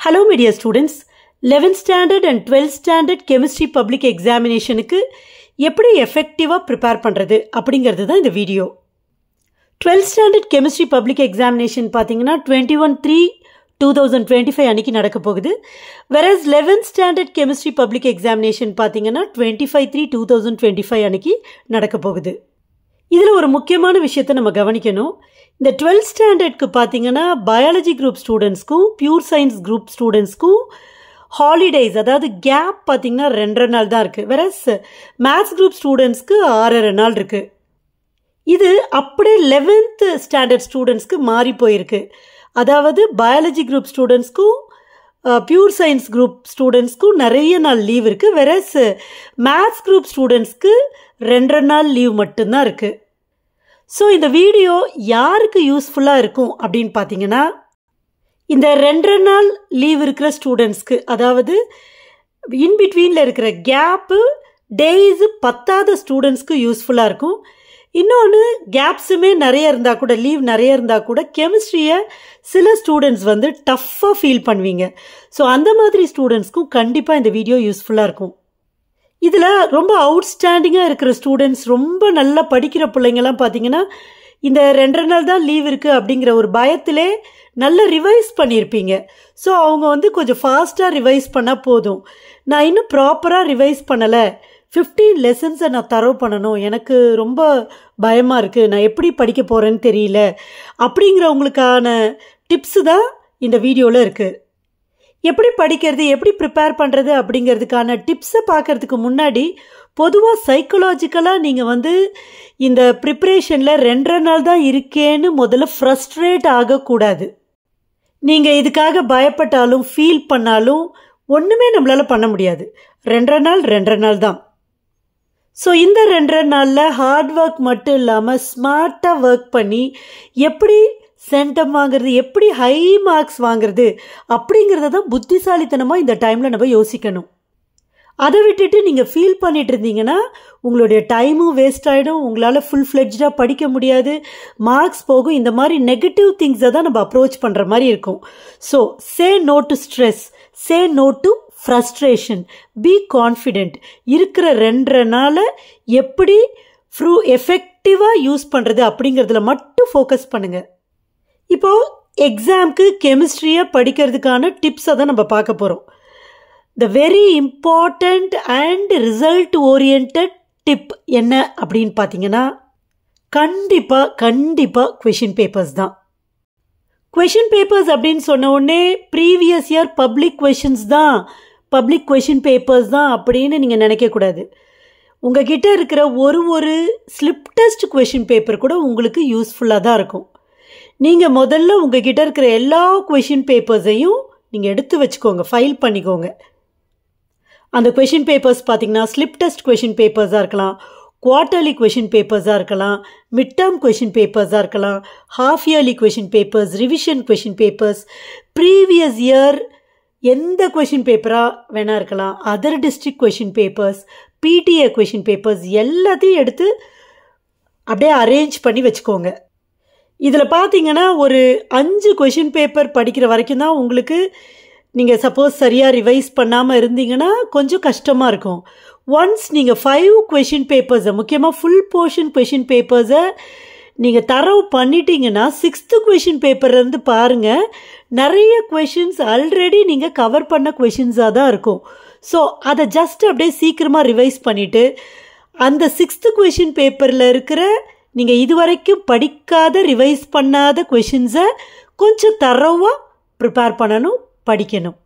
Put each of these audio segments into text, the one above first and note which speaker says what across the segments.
Speaker 1: Hello media students, 11th standard and 12th standard chemistry public examinationக்கு எப்படி effective-ஆ prepare பண்றது அப்படிங்கிறது தான் இந்த video. 12th standard chemistry public examination பாத்தீங்கன்னா 21/3/2025 அன்னைக்கு நடக்க போகுது. Whereas 11th standard chemistry public examination பாத்தீங்கன்னா 25/3/2025 அன்னைக்கு நடக்க போகுது. இதில் ஒரு முக்கியமான விஷயத்தை நம்ம கவனிக்கணும். இந்த 12th ஸ்டாண்டர்ட்க்கு பார்த்தீங்கன்னா பயாலஜி குரூப் ஸ்டூடெண்ட்ஸ்க்கும் பியூர் சயின்ஸ் குரூப் ஸ்டூடெண்ட்ஸ்க்கும் ஹாலிடேஸ், அதாவது கேப் பார்த்தீங்கன்னா 2 நாள் தான் இருக்குது. வெரஸ் மேத்ஸ் குரூப் ஸ்டூடெண்ட்ஸ்க்கு 6 நாள் இருக்குது. இது அப்படியே 11th ஸ்டாண்டர்ட் ஸ்டூடெண்ட்ஸ்க்கு மாறி போயிருக்கு. அதாவது பயாலஜி குரூப் ஸ்டூடெண்ட்ஸ்க்கும் பியூர் சயின்ஸ் குரூப் ஸ்டூடெண்ட்ஸ்க்கும் நிறைய நாள் லீவ் இருக்குது. வெரஸ் மேத்ஸ் குரூப் ஸ்டூடெண்ட்ஸ்க்கு 2 நாள் லீவ் மட்டும்தான் இருக்குது. ஸோ இந்த வீடியோ யாருக்கு யூஸ்ஃபுல்லாக இருக்கும் அப்படின்னு பார்த்தீங்கன்னா, இந்த 2 நாள் லீவ் இருக்கிற ஸ்டூடெண்ட்ஸ்க்கு, அதாவது இன்பிட்வீனில் இருக்கிற கேப்பு டேஸு பத்தாத ஸ்டூடெண்ட்ஸ்க்கு யூஸ்ஃபுல்லாக இருக்கும். இன்னொன்று, கேப்ஸுமே நிறைய இருந்தால் கூட, லீவ் நிறைய இருந்தால் கூட கெமிஸ்ட்ரியை சில ஸ்டூடெண்ட்ஸ் வந்து டஃப்பாக ஃபீல் பண்ணுவீங்க. ஸோ அந்த மாதிரி ஸ்டூடெண்ட்ஸ்க்கும் கண்டிப்பாக இந்த வீடியோ யூஸ்ஃபுல்லாக இருக்கும். இதில் ரொம்ப அவுட்ஸ்டாண்டிங்காக இருக்கிற ஸ்டூடெண்ட்ஸ், ரொம்ப நல்லா படிக்கிற பிள்ளைங்கள்லாம் பார்த்தீங்கன்னா, இந்த 2 நாள் தான் லீவ் இருக்குது அப்படிங்கிற ஒரு பயத்திலே நல்லா ரிவைஸ் பண்ணியிருப்பீங்க. ஸோ அவங்க வந்து கொஞ்சம் ஃபாஸ்ட்டாக ரிவைஸ் பண்ணால் போதும். நான் இன்னும் ப்ராப்பராக ரிவைஸ் பண்ணலை, 15 லெசன்ஸை நான் தரவு பண்ணணும், எனக்கு ரொம்ப பயமாக இருக்குது, நான் எப்படி படிக்க போகிறேன்னு தெரியல அப்படிங்கிறவங்களுக்கான டிப்ஸு தான் இந்த வீடியோவில் இருக்குது. எப்படி படிக்கிறது, எப்படி ப்ரிப்பேர் பண்ணுறது அப்படிங்கிறதுக்கான டிப்ஸை பார்க்கறதுக்கு முன்னாடி, பொதுவாக சைக்கலாஜிக்கலாக நீங்கள் வந்து இந்த ப்ரிப்ரேஷனில் 2 நாள் தான் இருக்கேன்னு முதல்ல ஃப்ரஸ்ட்ரேட் ஆகக்கூடாது. நீங்கள் இதுக்காக பயப்பட்டாலும் ஃபீல் பண்ணாலும் ஒன்றுமே நம்மளால் பண்ண முடியாது. 2 நாள் தான். ஸோ இந்த 2 நாளில் ஹார்ட் ஒர்க் மட்டும் இல்லாமல் ஸ்மார்ட்டாக ஒர்க் பண்ணி எப்படி சென்டம் வாங்கிறது, எப்படி ஹை மார்க்ஸ் வாங்கிறது அப்படிங்கிறத தான் புத்திசாலித்தனமாக இந்த டைமில் நம்ம யோசிக்கணும். அதை விட்டுட்டு நீங்கள் ஃபீல் பண்ணிட்டு இருந்தீங்கன்னா உங்களுடைய டைமும் வேஸ்ட் ஆகிடும், உங்களால் ஃபுல் ஃப்ளெட்ஜாக படிக்க முடியாது, மார்க்ஸ் போகும். இந்த மாதிரி நெகட்டிவ் திங்ஸை தான் நம்ம அப்ரோச் பண்ணுற மாதிரி இருக்கும். So say no to stress, say no to frustration, be confident. இருக்கிற 2 நாளை எப்படி எஃபெக்டிவாக யூஸ் பண்ணுறது அப்படிங்கிறதுல மட்டும் ஃபோக்கஸ் பண்ணுங்கள். இப்போது எக்ஸாம்க்கு கெமிஸ்ட்ரியை படிக்கிறதுக்கான டிப்ஸை தான் நம்ம பார்க்க போகிறோம். The very important and result oriented tip என்ன அப்படின்னு பார்த்தீங்கன்னா, கண்டிப்பாக கொஷின் பேப்பர்ஸ் தான். கொஷின் பேப்பர்ஸ் அப்படின்னு சொன்ன உடனே ப்ரீவியஸ் இயர் பப்ளிக் கொஷின்ஸ் தான், பப்ளிக் கொஷின் பேப்பர்ஸ் தான் அப்படின்னு நீங்கள் நினைக்கக்கூடாது. உங்ககிட்ட இருக்கிற ஒரு ஸ்லிப் டெஸ்ட் கொஷின் பேப்பர் கூட உங்களுக்கு யூஸ்ஃபுல்லாக தான் இருக்கும். நீங்கள் முதல்ல உங்ககிட்ட இருக்கிற எல்லா கொஷின் பேப்பர்ஸையும் நீங்கள் எடுத்து வச்சுக்கோங்க, ஃபைல் பண்ணிக்கோங்க. அந்த கொஷின் பேப்பர்ஸ் பார்த்தீங்கன்னா ஸ்லிப் டெஸ்ட் கொஷின் பேப்பர்ஸாக இருக்கலாம், குவார்ட்டர்லி கொஷின் பேப்பர்ஸாக இருக்கலாம், மிட் டேர்ம் கொஷின் பேப்பர்ஸாக இருக்கலாம், half yearly question papers, revision question papers, previous year எந்த கொஷின் பேப்பராக வேணா இருக்கலாம், other district question papers, PTA question papers எல்லாத்தையும் எடுத்து அப்படியே அரேஞ்ச் பண்ணி வச்சுக்கோங்க. இதில் பார்த்தீங்கன்னா ஒரு 5 கொஷின் பேப்பர் படிக்கிற வரைக்கும் தான் உங்களுக்கு, நீங்கள் சப்போஸ் சரியாக ரிவைஸ் பண்ணாமல் இருந்தீங்கன்னா கொஞ்சம் கஷ்டமாக இருக்கும். ஒன்ஸ் நீங்கள் 5 கொஷின் பேப்பர்ஸை, முக்கியமாக ஃபுல் போர்ஷன் கொஷின் பேப்பர்ஸை நீங்கள் தரவு பண்ணிட்டீங்கன்னா 6th கொஷின் பேப்பர்லேருந்து பாருங்கள், நிறைய கொஷின்ஸ் ஆல்ரெடி நீங்கள் கவர் பண்ண கொஷின்ஸாக தான் இருக்கும். ஸோ அதை ஜஸ்ட் அப்படியே சீக்கிரமாக ரிவைஸ் பண்ணிவிட்டு அந்த 6th கொஷின் பேப்பரில் இருக்கிற நீங்கள் இதுவரைக்கும் படிக்காத, ரிவைஸ் பண்ணாத கொஷின்ஸை கொஞ்சம் தரோவாக ப்ரிப்பேர் பண்ணணும், படிக்கணும்.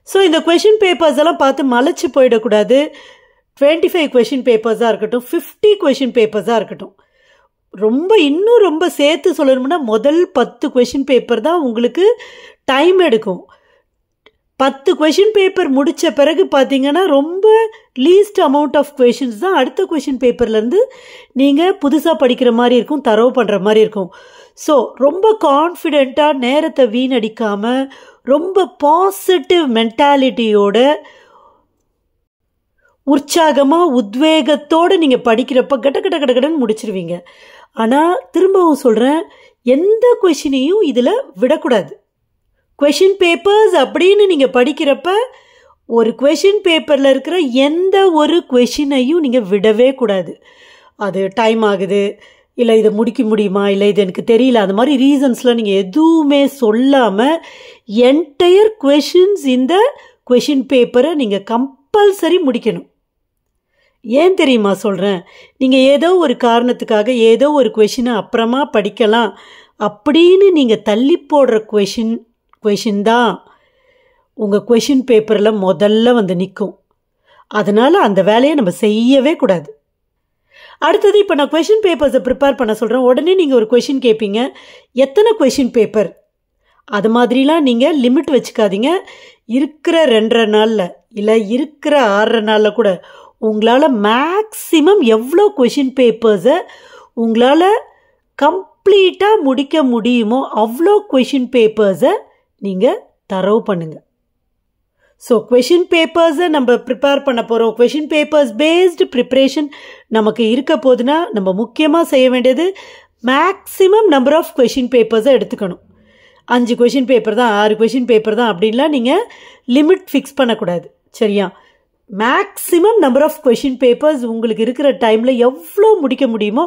Speaker 1: ஸோ இந்த கொஷின் பேப்பர்ஸ் எல்லாம் பார்த்து மலைச்சு போயிடக்கூடாது. 25 கொஷின் பேப்பர்ஸாக இருக்கட்டும், 50 கொஷின் பேப்பர்ஸாக இருக்கட்டும், இன்னும் ரொம்ப சேர்த்து சொல்லணும்னா முதல் 10 கொஷின் பேப்பர் தான் உங்களுக்கு டைம் எடுக்கும். 10 கொஷின் பேப்பர் முடித்த பிறகு பார்த்தீங்கன்னா ரொம்ப லீஸ்ட் அமௌண்ட் ஆஃப் கொஷின்ஸ் தான் அடுத்த கொஷின் பேப்பர்லேருந்து நீங்கள் புதுசாக படிக்கிற மாதிரி இருக்கும், தரவு பண்ணுற மாதிரி இருக்கும். ஸோ ரொம்ப கான்ஃபிடெண்ட்டாக, நேரத்தை வீணடிக்காமல், ரொம்ப பாசிட்டிவ் மென்டாலிட்டியோட, உற்சாகமாக, உத்வேகத்தோடு நீங்கள் படிக்கிறப்ப கடன்னு முடிச்சிருவீங்க. ஆனால் திரும்பவும் சொல்கிறேன், எந்த கொஷினையும் இதில் விடக்கூடாது. கொஷின் பேப்பர்ஸ் அப்படின்னு நீங்கள் படிக்கிறப்ப ஒரு கொஷின் பேப்பரில் இருக்கிற எந்த ஒரு கொஷினையும் நீங்கள் விடவே கூடாது. அது டைம் ஆகுது, இல்லை இதை முடிக்க முடியுமா, இல்லை இது எனக்கு தெரியல, அந்த மாதிரி ரீசன்ஸ்லாம் நீங்கள் எதுவுமே சொல்லாமல் என்டையர் கொஷின்ஸ் இந்த கொஷின் பேப்பரை நீங்கள் கம்பல்சரி முடிக்கணும். ஏன் தெரியுமா சொல்கிறேன்? நீங்கள் ஏதோ ஒரு காரணத்துக்காக ஏதோ ஒரு கொஷினை அப்புறமா படிக்கலாம் அப்படின்னு நீங்கள் தள்ளி போடுற கொஷின் தான் உங்கள் கொஷின் பேப்பரில் முதல்ல வந்து நிற்கும். அதனால் அந்த வேலையை நம்ம செய்யவே கூடாது. அடுத்தது, இப்போ நான் கொஷின் பேப்பர்ஸை ப்ரிப்பேர் பண்ண சொல்கிறேன். உடனே நீங்கள் ஒரு கொஷின் கேட்பீங்க, எத்தனை கொஷின் பேப்பர்? அது மாதிரிலாம் நீங்கள் லிமிட் வச்சுக்காதீங்க. இருக்கிற 2.5 நாளில் இல்லை இருக்கிற 6.5 நாளில் கூட உங்களால் மேக்ஸிமம் எவ்வளோ கொஷின் பேப்பர்ஸை உங்களால் கம்ப்ளீட்டாக முடிக்க முடியுமோ அவ்வளோ கொஷின் பேப்பர்ஸை நீங்கள் தரவு பண்ணுங்கள். ஸோ கொஷின் பேப்பர்ஸை நம்ம ப்ரிப்பேர் பண்ண போகிறோம். கொஷின் பேப்பர்ஸ் பேஸ்டு ப்ரிப்ரேஷன் நமக்கு இருக்க போதுன்னா நம்ம முக்கியமாக செய்ய வேண்டியது மேக்ஸிமம் நம்பர் ஆஃப் கொஷின் பேப்பர்ஸை எடுத்துக்கணும். 5 கொஷின் பேப்பர் தான், 6 கொஷின் பேப்பர் தான் அப்படின்லாம் நீங்கள் லிமிட் ஃபிக்ஸ் பண்ணக்கூடாது. சரியா? Maximum number of question papers உங்களுக்கு இருக்கிற டைமில் எவ்வளோ முடிக்க முடியுமோ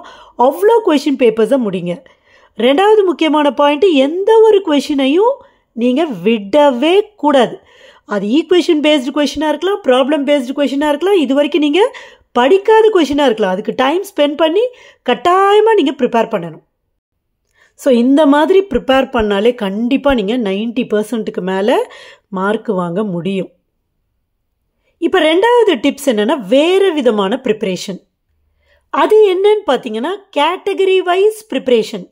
Speaker 1: அவ்வளோ கொஷின் பேப்பர்ஸை முடிங்க. 2வது முக்கியமான பாயிண்ட்டு, எந்த ஒரு கொஷினையும் நீங்கள் விடவே கூடாது. அது ஈக்குவேஷன் பேஸ்டு கொஷினாக இருக்கலாம், ப்ராப்ளம் பேஸ்டு கொஷினாக இருக்கலாம், இது வரைக்கும் நீங்கள் படிக்காத கொஷினாக இருக்கலாம். அதுக்கு டைம் ஸ்பெண்ட் பண்ணி கட்டாயமாக நீங்கள் ப்ரிப்பேர் பண்ணணும். ஸோ இந்த மாதிரி ப்ரிப்பேர் பண்ணாலே கண்டிப்பாக நீங்கள் 90% மேலே மார்க் வாங்க முடியும். இப்போ 2வது டிப்ஸ் என்னென்னா வேறு விதமான ப்ரிப்ரேஷன். அது என்னன்னு பார்த்தீங்கன்னா கேட்டகரி வைஸ் ப்ரிப்ரேஷன்.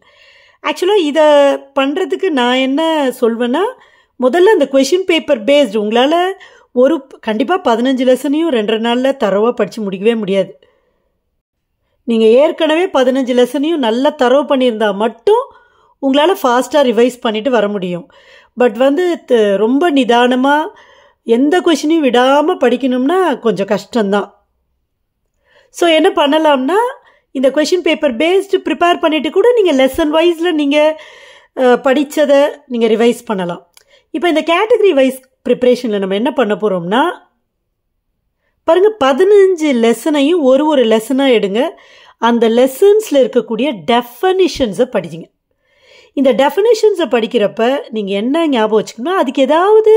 Speaker 1: ஆக்சுவலாக இதை பண்ணுறதுக்கு நான் என்ன சொல்வேன்னா, முதல்ல அந்த கொஷின் பேப்பர் பேஸ்டு உங்களால் கண்டிப்பாக 15 லெசனையும் 2.5 நாளில் தரவாக படித்து முடிக்கவே முடியாது. நீங்கள் ஏற்கனவே 15 லெசனையும் நல்லா தரவு பண்ணியிருந்தால் மட்டும் உங்களால் ஃபாஸ்ட்டாக ரிவைஸ் பண்ணிவிட்டு வர முடியும். பட் வந்து ரொம்ப நிதானமாக எந்த கொஷினையும் விடாமல் படிக்கணும்னா கொஞ்சம் கஷ்டம்தான். ஸோ என்ன பண்ணலாம்னா, இந்த கொஷின் பேப்பர் பேஸ்டு ப்ரிப்பேர் பண்ணிவிட்டு கூட நீங்கள் லெசன் வைஸில் நீங்கள் படித்ததை நீங்கள் ரிவைஸ் பண்ணலாம். இப்போ இந்த கேட்டகரி வைஸ் ப்ரிப்ரேஷனில் நம்ம என்ன பண்ண போகிறோம்னா, பாருங்கள், 15 லெசனையும் ஒரு லெசனாக எடுங்க. அந்த லெசன்ஸில் இருக்கக்கூடிய டெஃபனிஷன்ஸை படிச்சிங்க. இந்த டெஃபனிஷன்ஸை படிக்கிறப்ப நீங்கள் என்ன ஞாபகம் வச்சுக்கணும்னா, அதுக்கு ஏதாவது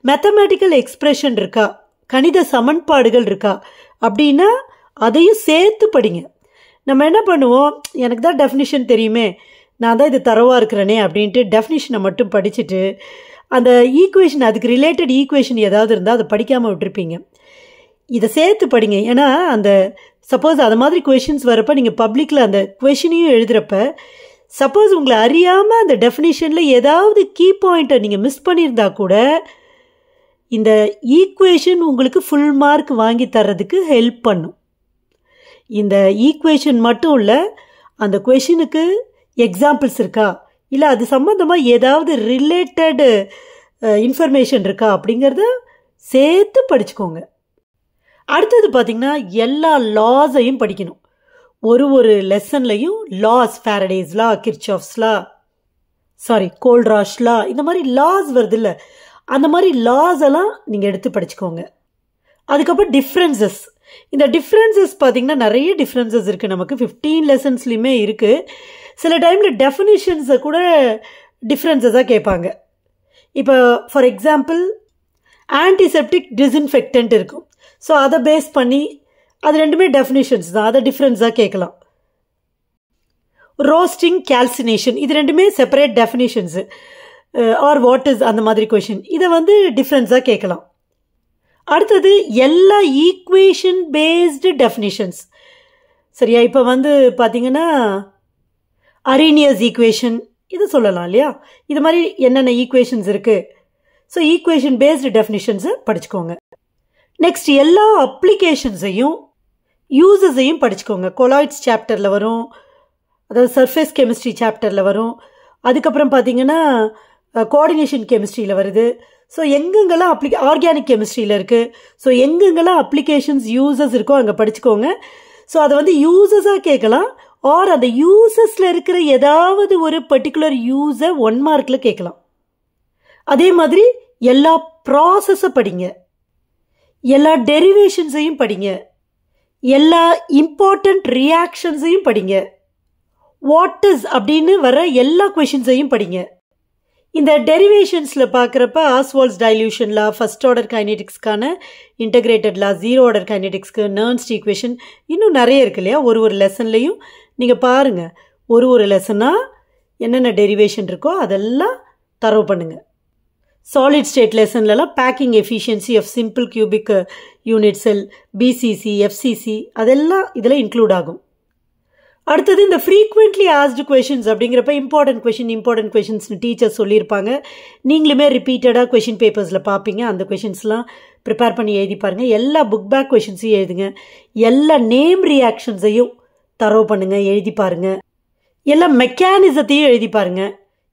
Speaker 1: மேத்தமேட்டிக்கல் எக்ஸ்ப்ரெஷன் இருக்கா, கணித சமன்பாடுகள் இருக்கா அப்படின்னா அதையும் சேர்த்து படிங்க. நம்ம என்ன பண்ணுவோம், எனக்கு தான் டெஃபினிஷன் தெரியுமே, நான் தான் இது தரவாக இருக்கிறேனே அப்படின்ட்டு டெஃபினிஷனை மட்டும் படிச்சுட்டு அந்த ஈக்குவேஷன், அதுக்கு ரிலேட்டட் ஈக்குவேஷன் ஏதாவது இருந்தால் அதை படிக்காமல் விட்டுருப்பீங்க. இதை சேர்த்து படிங்க. ஏன்னா அந்த சப்போஸ் அது மாதிரி கொஷின்ஸ் வரப்போ நீங்கள் பப்ளிக்கில் அந்த கொஷினையும் எழுதுகிறப்ப சப்போஸ் உங்களை அறியாமல் அந்த டெஃபினிஷனில் ஏதாவது கீ பாயிண்ட்டை நீங்கள் மிஸ் பண்ணியிருந்தா கூட இந்த ஈக்குவேஷன் உங்களுக்கு ஃபுல் மார்க் வாங்கி தர்றதுக்கு ஹெல்ப் பண்ணும். இந்த ஈக்குவேஷன் மட்டும் இல்லை, அந்த கொஷினுக்கு எக்ஸாம்பிள்ஸ் இருக்கா, இல்லை அது சம்மந்தமாக ஏதாவது ரிலேட்டடு இன்ஃபர்மேஷன் இருக்கா அப்படிங்கிறத சேர்த்து படிச்சுக்கோங்க. அடுத்தது பார்த்திங்கன்னா எல்லா லாஸையும் படிக்கணும். ஒரு லெசன்லையும் லாஸ், ஃபாரடேஸ் லா, கிர்ச்சாஃப்ஸ் லா, கோல்ட்ராஷ் லா, இந்த மாதிரி லாஸ் வருது இல்லை, அந்த மாதிரி லாஸ் எல்லாம் நீங்கள் எடுத்து படிச்சுக்கோங்க. அதுக்கப்புறம் டிஃப்ரென்சஸ். இந்த டிஃப்ரென்சஸ் பார்த்திங்கன்னா நிறைய டிஃப்ரென்சஸ் இருக்குது. நமக்கு 15 லெசன்ஸ்லையுமே இருக்குது. சில டைமில் டெஃபினிஷன்ஸை கூட டிஃப்ரென்சஸாக கேட்பாங்க. இப்போ ஃபார் எக்ஸாம்பிள் ஆன்டிசெப்டிக் டிஸ்இன்ஃபெக்டன்ட் இருக்கும். ஸோ அதை பேஸ் பண்ணி அது ரெண்டுமே டெஃபினிஷன்ஸ் தான், அதை டிஃப்ரென்ஸாக கேட்கலாம். ரோஸ்டிங், கால்சினேஷன், இது ரெண்டுமே செப்பரேட் டெஃபினிஷன்ஸு. ஆர் வாட் இஸ் அந்த மாதிரி கொஷின், இதை வந்து டிஃப்ரென்ஸாக கேட்கலாம். அடுத்தது எல்லா ஈக்குவேஷன் பேஸ்டு டெஃபினிஷன்ஸ். சரியா? இப்போ வந்து பார்த்தீங்கன்னா அரீனியஸ் ஈக்குவேஷன் இது சொல்லலாம் இல்லையா? இது மாதிரி என்னென்ன ஈக்குவேஷன்ஸ் இருக்குது. ஸோ ஈக்குவேஷன் பேஸ்டு டெஃபினிஷன்ஸை படிச்சுக்கோங்க. நெக்ஸ்ட் எல்லா அப்ளிகேஷன்ஸையும் யூசஸையும் படிச்சுக்கோங்க. கொலாய்ட்ஸ் சாப்டரில் வரும், அதாவது சர்ஃபேஸ் கெமிஸ்ட்ரி சாப்டரில் வரும். அதுக்கப்புறம் பார்த்தீங்கன்னா கோஆர்டினேஷன் கெமிஸ்ட்ரியில் வருது. ஸோ எங்கெங்கெல்லாம் ஆர்கானிக் கெமிஸ்ட்ரியில் இருக்குது. ஸோ எங்கெங்கெல்லாம் அப்ளிகேஷன்ஸ் யூசஸ் இருக்கோ அங்கே படிச்சுக்கோங்க. ஸோ அதை வந்து யூசஸாக கேட்கலாம், ஆர் அந்த யூசஸில் இருக்கிற ஏதாவது ஒரு பர்டிகுலர் யூஸை 1 மார்க்கில் கேட்கலாம். அதே மாதிரி எல்லா ப்ராசஸை படிங்க, எல்லா டெரிவேஷன்ஸையும் படிங்க, எல்லா இம்பார்ட்டண்ட் ரியாக்ஷன்ஸையும் படிங்க, வாட் இஸ் அப்படின்னு வர எல்லா கொஷின்ஸையும் படிங்க. இந்த டெரிவேஷன்ஸில் பார்க்குறப்ப Ostwald's dilution law, first order கைனெட்டிக்ஸ்க்கான இன்டகிரேட்டட் லா, ஜீரோ ஆர்டர் கைனெட்டிக்ஸ்க்கு நர்ன்ஸ்ட் ஈக்குவேஷன், இன்னும் நிறைய இருக்கு இல்லையா. ஒரு லெசன்லையும் நீங்கள் பாருங்கள், ஒரு லெசனாக என்னென்ன டெரிவேஷன் இருக்கோ அதெல்லாம் தரவு பண்ணுங்கள். சாலிட் ஸ்டேட் லெசன்லலாம் packing efficiency of simple cubic unit cell, BCC, FCC அதெல்லாம் இதில் இன்க்ளூட் ஆகும். அடுத்தது இந்த ஃப்ரீக்வெண்ட்லி ஆஸ்டு கொஷின்ஸ் அப்படிங்கிறப்ப இம்பார்ட்டன்ட் கொஷின்ஸ்னு டீச்சர்ஸ் சொல்லியிருப்பாங்க. நீங்களுமே ரிப்பீட்டடாக கொஷின் பேப்பர்ஸில் பார்ப்பீங்க. அந்த கொஷின்ஸ்லாம் ப்ரிப்பேர் பண்ணி எழுதி பாருங்கள். எல்லா புக் பேக் கொஷின்ஸையும் எழுதுங்க. எல்லா நேம் ரியாக்ஷன்ஸையும் தரவு பண்ணுங்கள், எழுதி பாருங்கள். எல்லா மெக்கானிசத்தையும் எழுதி பாருங்கள்.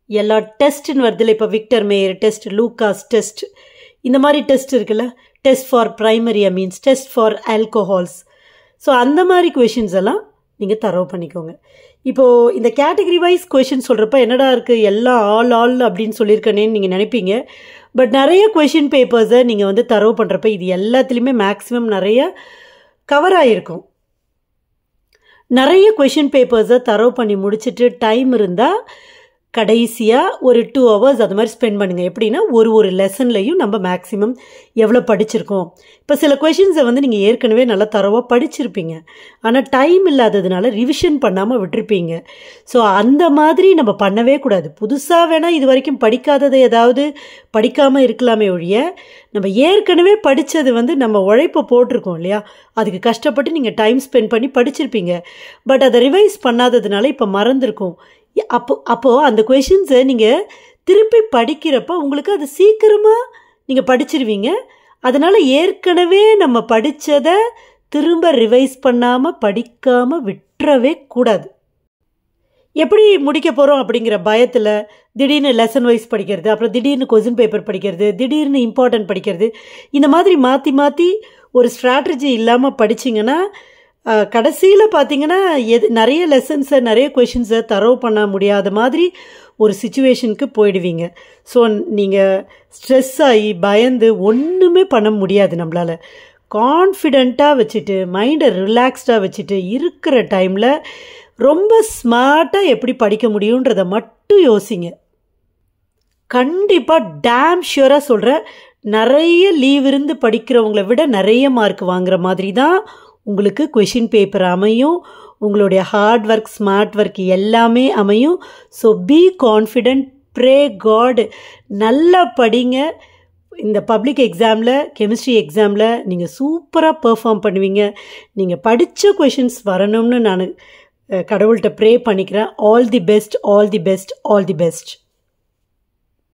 Speaker 1: எல்லா டெஸ்ட்டுன்னு வருதுல, இப்போ Victor mayor test, Lucas test, இந்த மாதிரி டெஸ்ட் இருக்குல்ல, test for primary amines, test for alcohols. So அந்த மாதிரி கொஷின்ஸ் எல்லாம் நீங்கள் தரவு பண்ணிக்கோங்க. இப்போது இந்த கேட்டகரி வைஸ் கொஷின் சொல்கிறப்ப என்னடா இருக்குது எல்லாம் ஆல் அப்படின்னு சொல்லியிருக்கேனேன்னு நீங்கள் நினைப்பீங்க. பட் நிறைய கொஷின் பேப்பர்ஸை நீங்கள் தரவு பண்ணுறப்ப இது எல்லாத்துலேயுமே மேக்ஸிமம் நிறைய கவர் ஆகிருக்கும். நிறைய கொஷின் பேப்பர்ஸை தரவு பண்ணி முடிச்சுட்டு டைம் இருந்தால் கடைசியாக ஒரு 2 hours அது மாதிரி ஸ்பெண்ட் பண்ணுங்கள். எப்படின்னா ஒரு லெசன்லையும் நம்ம மேக்ஸிமம் எவ்வளோ படிச்சிருக்கோம். இப்போ சில கொஷின்ஸை நீங்கள் ஏற்கனவே நல்லா தரவாக படிச்சிருப்பீங்க, ஆனால் டைம் இல்லாததுனால ரிவிஷன் பண்ணாமல் விட்டுருப்பீங்க. ஸோ அந்த மாதிரி நம்ம பண்ணவே கூடாது. புதுசாக வேணால் இது வரைக்கும் படிக்காததை ஏதாவது படிக்காமல் இருக்கலாமே ஒழிய, நம்ம ஏற்கனவே படித்தது நம்ம உழைப்பை போட்டிருக்கோம் இல்லையா, அதுக்கு கஷ்டப்பட்டு நீங்கள் டைம் ஸ்பெண்ட் பண்ணி படிச்சிருப்பீங்க. பட் அதை ரிவைஸ் பண்ணாததுனால இப்போ மறந்துருக்கும். அப்போது அந்த கொஷின்ஸை நீங்கள் திருப்பி படிக்கிறப்ப உங்களுக்கு அது சீக்கிரமாக நீங்கள் படிச்சிருவீங்க. அதனால் ஏற்கனவே நம்ம படித்ததை திரும்ப ரிவைஸ் பண்ணாமல் படிக்காமல் விட்டுறவே கூடாது. எப்படி முடிக்க போகிறோம் அப்படிங்கிற பயத்தில் திடீர்னு லெசன் வைஸ் படிக்கிறது, அப்புறம் திடீர்னு கொஸ்டின் பேப்பர் படிக்கிறது, திடீர்னு இம்பார்ட்டன்ட் படிக்கிறது, இந்த மாதிரி மாற்றி ஒரு ஸ்ட்ராட்டஜி இல்லாமல் படிச்சிங்கன்னா கடைசியில் பார்த்தீங்கன்னா நிறைய லெசன்ஸை நிறைய கொஷின்ஸை தரவு பண்ண முடியாத மாதிரி ஒரு சிச்சுவேஷனுக்கு போயிடுவீங்க. ஸோ நீங்கள் ஸ்ட்ரெஸ் ஆகி பயந்து ஒன்றுமே பண்ண முடியாது. நம்மளால் கான்ஃபிடெண்ட்டாக வச்சுட்டு மைண்டை ரிலாக்ஸ்டாக வச்சுட்டு இருக்கிற டைமில் ரொம்ப ஸ்மார்ட்டாக எப்படி படிக்க முடியுன்றதை மட்டும் யோசிங்க. கண்டிப்பாக டேம் ஷியூராக சொல்கிறேன், நிறைய லீவ் இருந்து படிக்கிறவங்கள விட நிறைய மார்க் வாங்குற மாதிரி தான் உங்களுக்கு கொஷின் பேப்பர் அமையும். உங்களுடைய ஹார்ட் ஒர்க், ஸ்மார்ட் ஒர்க் எல்லாமே அமையும். So be confident, pray god, நல்லா படிங்க. இந்த பப்ளிக் எக்ஸாமில், கெமிஸ்ட்ரி எக்ஸாமில் நீங்கள் சூப்பராக பெர்ஃபார்ம் பண்ணுவீங்க. நீங்கள் படித்த கொஷின்ஸ் வரணும்னு நான் கடவுள்கிட்ட ப்ரே பண்ணிக்கிறேன். All the best, all the best, all the best.